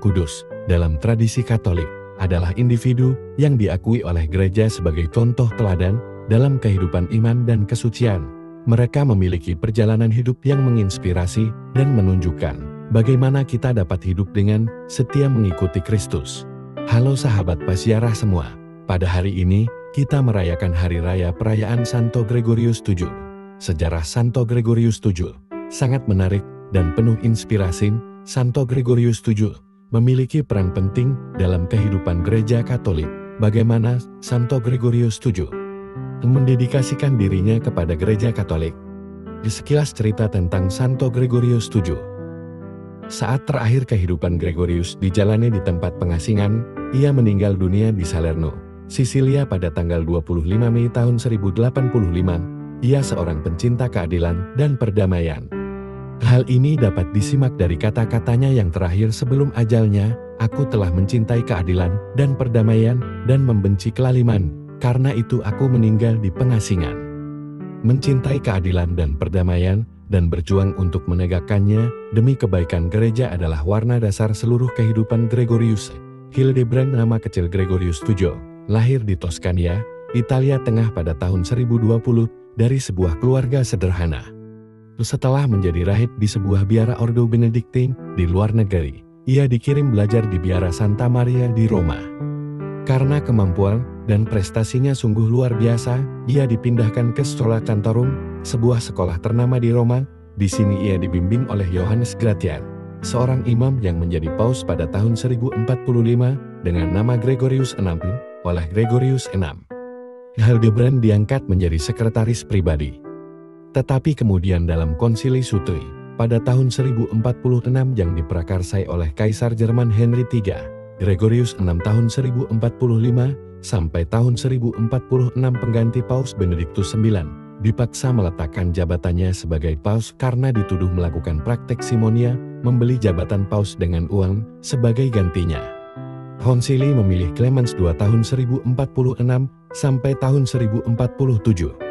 Kudus, dalam tradisi Katolik, adalah individu yang diakui oleh gereja sebagai contoh teladan dalam kehidupan iman dan kesucian. Mereka memiliki perjalanan hidup yang menginspirasi dan menunjukkan bagaimana kita dapat hidup dengan setia mengikuti Kristus. Halo sahabat Pasiarah semua, pada hari ini kita merayakan Hari Raya Perayaan Santo Gregorius VII. Sejarah Santo Gregorius VII sangat menarik dan penuh inspirasi. Santo Gregorius VII memiliki peran penting dalam kehidupan gereja Katolik. Bagaimana Santo Gregorius VII mendedikasikan dirinya kepada gereja Katolik? Sekilas cerita tentang Santo Gregorius VII. Saat terakhir kehidupan Gregorius dijalani di tempat pengasingan, ia meninggal dunia di Salerno, Sisilia pada tanggal 25 Mei tahun 1085. Ia seorang pencinta keadilan dan perdamaian. Hal ini dapat disimak dari kata-katanya yang terakhir sebelum ajalnya, "Aku telah mencintai keadilan dan perdamaian dan membenci kelaliman, karena itu aku meninggal di pengasingan." Mencintai keadilan dan perdamaian dan berjuang untuk menegakkannya demi kebaikan gereja adalah warna dasar seluruh kehidupan Gregorius. Hildebrand, nama kecil Gregorius VII, lahir di Toskania, Italia Tengah pada tahun 1020 dari sebuah keluarga sederhana. Setelah menjadi rahib di sebuah biara Ordo Benediktin di luar negeri, ia dikirim belajar di biara Santa Maria di Roma. Karena kemampuan dan prestasinya sungguh luar biasa, ia dipindahkan ke Schola Cantorum, sebuah sekolah ternama di Roma. Di sini ia dibimbing oleh Johannes Gratian, seorang imam yang menjadi paus pada tahun 1045 dengan nama Gregorius VI oleh Gregorius VI. Hildebrand diangkat menjadi sekretaris pribadi. Tetapi kemudian dalam Konsili Sutri, pada tahun 1046 yang diprakarsai oleh Kaisar Jerman Henry III, Gregorius VI tahun 1045 sampai tahun 1046 pengganti Paus Benediktus IX, dipaksa meletakkan jabatannya sebagai paus karena dituduh melakukan praktek simonia, membeli jabatan paus dengan uang sebagai gantinya. Konsili memilih Clemens II tahun 1046 sampai tahun 1047.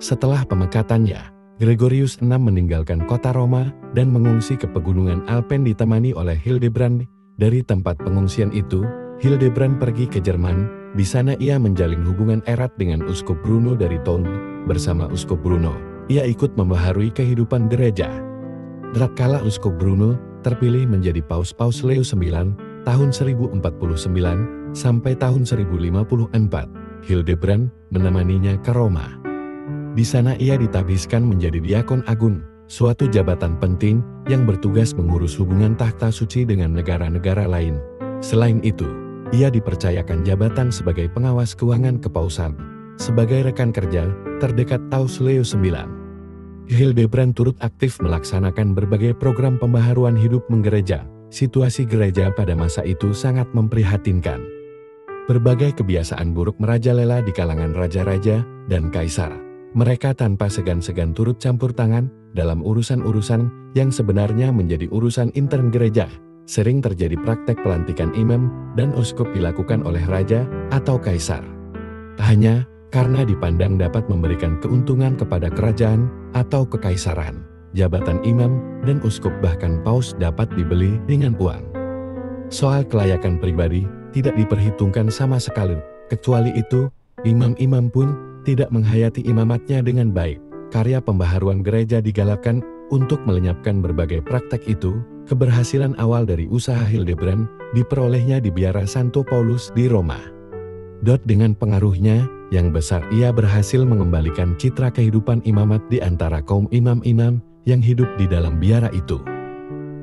Setelah pemekatannya, Gregorius VI meninggalkan kota Roma dan mengungsi ke pegunungan Alpen ditemani oleh Hildebrand. Dari tempat pengungsian itu, Hildebrand pergi ke Jerman. Di sana ia menjalin hubungan erat dengan Uskup Bruno dari Thun. Bersama Uskup Bruno, ia ikut membaharui kehidupan gereja. Tatkala Uskup Bruno terpilih menjadi Paus Leo IX tahun 1049 sampai tahun 1054, Hildebrand menemaninya ke Roma. Di sana ia ditabiskan menjadi diakon agung, suatu jabatan penting yang bertugas mengurus hubungan tahta suci dengan negara-negara lain. Selain itu, ia dipercayakan jabatan sebagai pengawas keuangan kepausan, sebagai rekan kerja terdekat Paus Leo IX. Hildebrand turut aktif melaksanakan berbagai program pembaharuan hidup menggereja. Situasi gereja pada masa itu sangat memprihatinkan. Berbagai kebiasaan buruk merajalela di kalangan raja-raja dan kaisar. Mereka tanpa segan-segan turut campur tangan dalam urusan-urusan yang sebenarnya menjadi urusan intern gereja. Sering terjadi praktek pelantikan imam dan uskup dilakukan oleh raja atau kaisar. Hanya karena dipandang dapat memberikan keuntungan kepada kerajaan atau kekaisaran. Jabatan imam dan uskup bahkan paus dapat dibeli dengan uang. Soal kelayakan pribadi tidak diperhitungkan sama sekali. Kecuali itu, imam-imam pun tidak menghayati imamatnya dengan baik. Karya pembaharuan gereja digalakkan untuk melenyapkan berbagai praktek itu. Keberhasilan awal dari usaha Hildebrand diperolehnya di biara Santo Paulus di Roma. Dengan pengaruhnya yang besar, ia berhasil mengembalikan citra kehidupan imamat di antara kaum imam-imam yang hidup di dalam biara itu.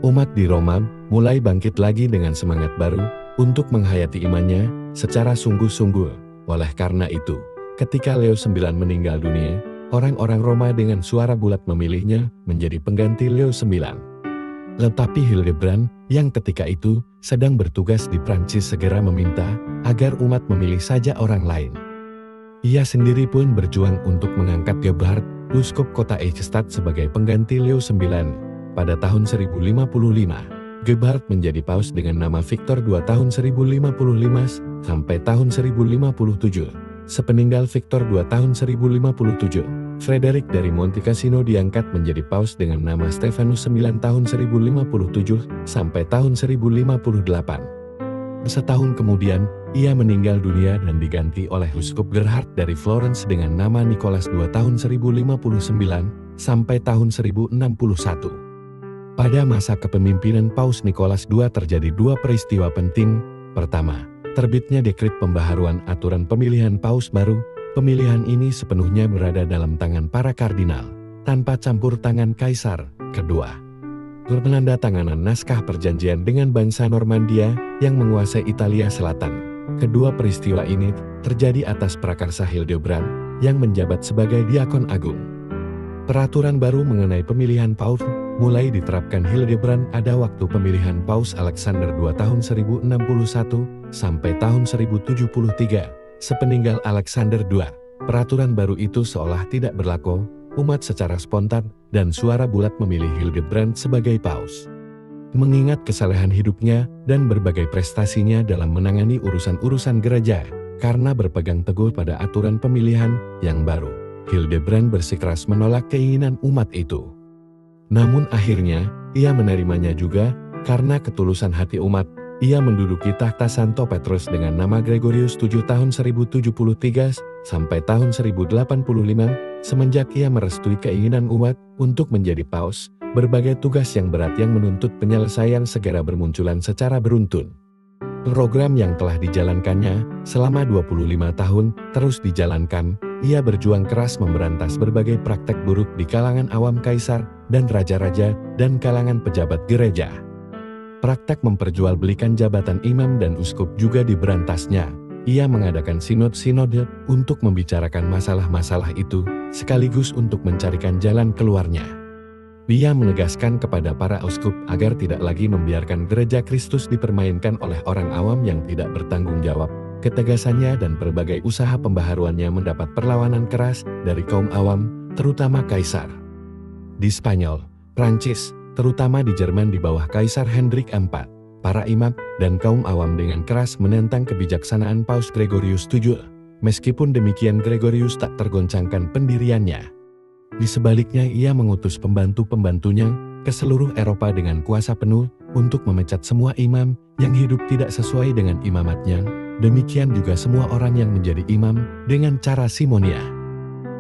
Umat di Roma mulai bangkit lagi dengan semangat baru untuk menghayati imannya secara sungguh-sungguh. Oleh karena itu, ketika Leo IX meninggal dunia, orang-orang Roma dengan suara bulat memilihnya menjadi pengganti Leo IX. Tetapi Hildebrand, yang ketika itu sedang bertugas di Prancis, segera meminta agar umat memilih saja orang lain. Ia sendiri pun berjuang untuk mengangkat Gebhard, uskup kota Eichstätt sebagai pengganti Leo IX. Pada tahun 1055, Gebhard menjadi paus dengan nama Victor II tahun 1055 sampai tahun 1057. Sepeninggal Victor II tahun 1057, Frederick dari Monte Cassino diangkat menjadi paus dengan nama Stephanus 9 tahun 1057 sampai tahun 1058. Setahun kemudian, ia meninggal dunia dan diganti oleh Uskup Gerhard dari Florence dengan nama Nicholas II tahun 1059 sampai tahun 1061. Pada masa kepemimpinan Paus Nicholas II terjadi dua peristiwa penting. Pertama, terbitnya dekret pembaharuan aturan pemilihan paus baru. Pemilihan ini sepenuhnya berada dalam tangan para kardinal, tanpa campur tangan kaisar. Kedua, penandatanganan naskah perjanjian dengan bangsa Normandia yang menguasai Italia Selatan. Kedua peristiwa ini terjadi atas prakarsa Hildebrand yang menjabat sebagai diakon agung. Peraturan baru mengenai pemilihan paus mulai diterapkan Hildebrand ada waktu pemilihan Paus Alexander II tahun 1061 sampai tahun 1073. Sepeninggal Alexander II, peraturan baru itu seolah tidak berlaku. Umat secara spontan dan suara bulat memilih Hildebrand sebagai paus. Mengingat kesalehan hidupnya dan berbagai prestasinya dalam menangani urusan-urusan gereja, karena berpegang teguh pada aturan pemilihan yang baru, Hildebrand bersikeras menolak keinginan umat itu. Namun akhirnya, ia menerimanya juga, karena ketulusan hati umat. Ia menduduki takhta Santo Petrus dengan nama Gregorius VII tahun 1073 sampai tahun 1085. Semenjak ia merestui keinginan umat untuk menjadi paus, berbagai tugas yang berat yang menuntut penyelesaian segera bermunculan secara beruntun. Program yang telah dijalankannya selama 25 tahun terus dijalankan. Ia berjuang keras memberantas berbagai praktek buruk di kalangan awam kaisar dan raja-raja dan kalangan pejabat gereja. Praktek memperjualbelikan jabatan imam dan uskup juga diberantasnya. Ia mengadakan sinode-sinode untuk membicarakan masalah-masalah itu, sekaligus untuk mencarikan jalan keluarnya. Ia menegaskan kepada para uskup agar tidak lagi membiarkan gereja Kristus dipermainkan oleh orang awam yang tidak bertanggung jawab. Ketegasannya dan berbagai usaha pembaharuannya mendapat perlawanan keras dari kaum awam, terutama kaisar. Di Spanyol, Prancis, terutama di Jerman di bawah Kaisar Hendrik IV, para imam dan kaum awam dengan keras menentang kebijaksanaan Paus Gregorius VII. Meskipun demikian Gregorius tak tergoncangkan pendiriannya. Di sebaliknya ia mengutus pembantu-pembantunya ke seluruh Eropa dengan kuasa penuh untuk memecat semua imam yang hidup tidak sesuai dengan imamatnya. Demikian juga semua orang yang menjadi imam dengan cara simonia.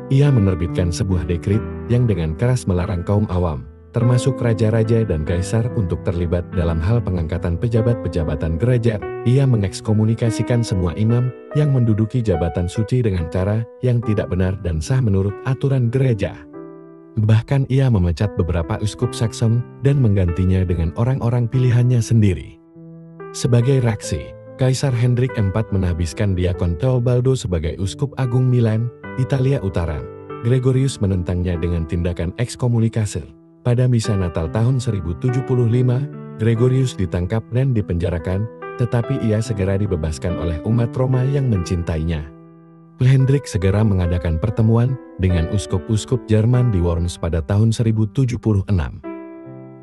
Ia menerbitkan sebuah dekret yang dengan keras melarang kaum awam, termasuk raja-raja dan kaisar untuk terlibat dalam hal pengangkatan pejabat-pejabatan gereja. Ia mengekskomunikasikan semua imam yang menduduki jabatan suci dengan cara yang tidak benar dan sah menurut aturan gereja. Bahkan ia memecat beberapa uskup Saxon dan menggantinya dengan orang-orang pilihannya sendiri. Sebagai reaksi, Kaisar Hendrik IV menahbiskan diakon Teobaldo sebagai uskup agung Milan, Italia Utara. Gregorius menentangnya dengan tindakan ekskomunikasi. Pada misa Natal tahun 1075, Gregorius ditangkap dan dipenjarakan, tetapi ia segera dibebaskan oleh umat Roma yang mencintainya. Hendrik segera mengadakan pertemuan dengan uskup-uskup Jerman di Worms pada tahun 1076.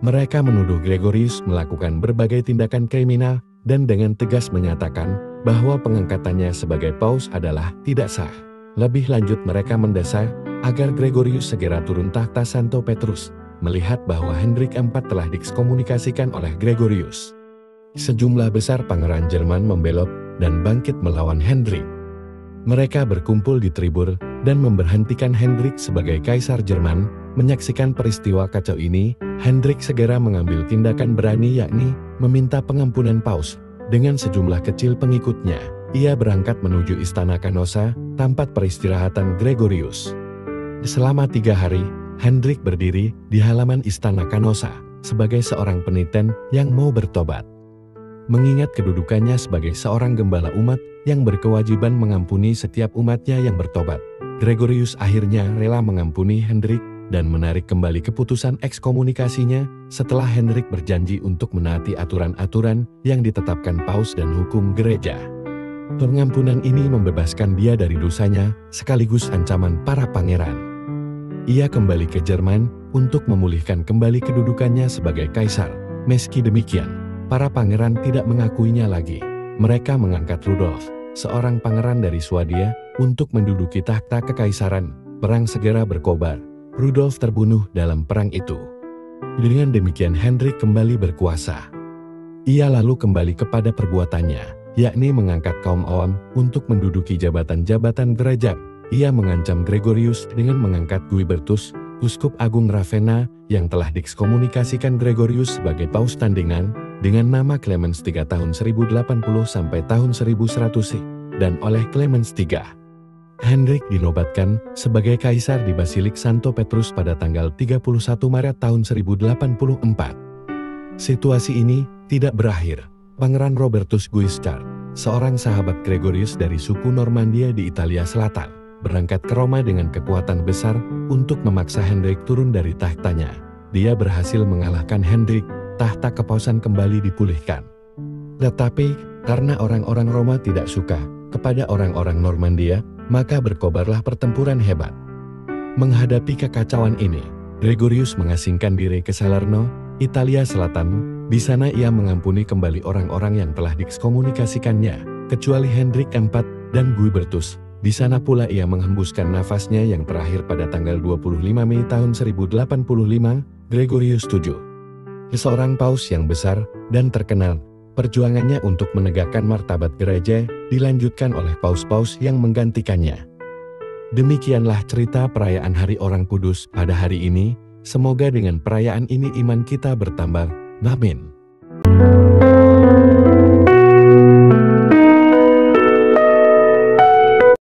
Mereka menuduh Gregorius melakukan berbagai tindakan kriminal dan dengan tegas menyatakan bahwa pengangkatannya sebagai paus adalah tidak sah. Lebih lanjut mereka mendesak agar Gregorius segera turun tahta Santo Petrus, melihat bahwa Hendrik IV telah diekskomunikasikan oleh Gregorius. Sejumlah besar pangeran Jerman membelot dan bangkit melawan Hendrik. Mereka berkumpul di tribur dan memberhentikan Hendrik sebagai kaisar Jerman. Menyaksikan peristiwa kacau ini, Hendrik segera mengambil tindakan berani yakni meminta pengampunan paus. Dengan sejumlah kecil pengikutnya, ia berangkat menuju istana Canossa, tempat peristirahatan Gregorius. Selama 3 hari, Hendrik berdiri di halaman istana Canossa sebagai seorang peniten yang mau bertobat. Mengingat kedudukannya sebagai seorang gembala umat yang berkewajiban mengampuni setiap umatnya yang bertobat, Gregorius akhirnya rela mengampuni Hendrik dan menarik kembali keputusan ekskomunikasinya setelah Hendrik berjanji untuk menaati aturan-aturan yang ditetapkan paus dan hukum gereja. Pengampunan ini membebaskan dia dari dosanya sekaligus ancaman para pangeran. Ia kembali ke Jerman untuk memulihkan kembali kedudukannya sebagai kaisar. Meski demikian, para pangeran tidak mengakuinya lagi. Mereka mengangkat Rudolf, seorang pangeran dari Swadia, untuk menduduki takhta kekaisaran. Perang segera berkobar. Rudolf terbunuh dalam perang itu. Dengan demikian Hendrik kembali berkuasa. Ia lalu kembali kepada perbuatannya, yakni mengangkat kaum awam untuk menduduki jabatan-jabatan gerajat. Ia mengancam Gregorius dengan mengangkat Guibertus, uskup agung Ravenna, yang telah diekskomunikasikan Gregorius sebagai paus tandingan, dengan nama Clemens III tahun 1080 sampai tahun 1100, dan oleh Clemens III. Hendrik dinobatkan sebagai kaisar di Basilik Santo Petrus pada tanggal 31 Maret tahun 1084. Situasi ini tidak berakhir. Pangeran Robertus Guiscard, seorang sahabat Gregorius dari suku Normandia di Italia Selatan, berangkat ke Roma dengan kekuatan besar untuk memaksa Hendrik turun dari tahtanya. Dia berhasil mengalahkan Hendrik, tahta kepausan kembali dipulihkan. Tetapi, karena orang-orang Roma tidak suka kepada orang-orang Normandia, maka berkobarlah pertempuran hebat. Menghadapi kekacauan ini, Gregorius mengasingkan diri ke Salerno, Italia Selatan. Di sana ia mengampuni kembali orang-orang yang telah diekskomunikasikannya, kecuali Hendrik IV dan Guibertus. Di sana pula ia menghembuskan nafasnya yang terakhir pada tanggal 25 Mei tahun 1085, Gregorius VII. Seorang paus yang besar dan terkenal, perjuangannya untuk menegakkan martabat gereja dilanjutkan oleh paus-paus yang menggantikannya. Demikianlah cerita perayaan Hari Orang Kudus pada hari ini. Semoga dengan perayaan ini iman kita bertambah. Amin.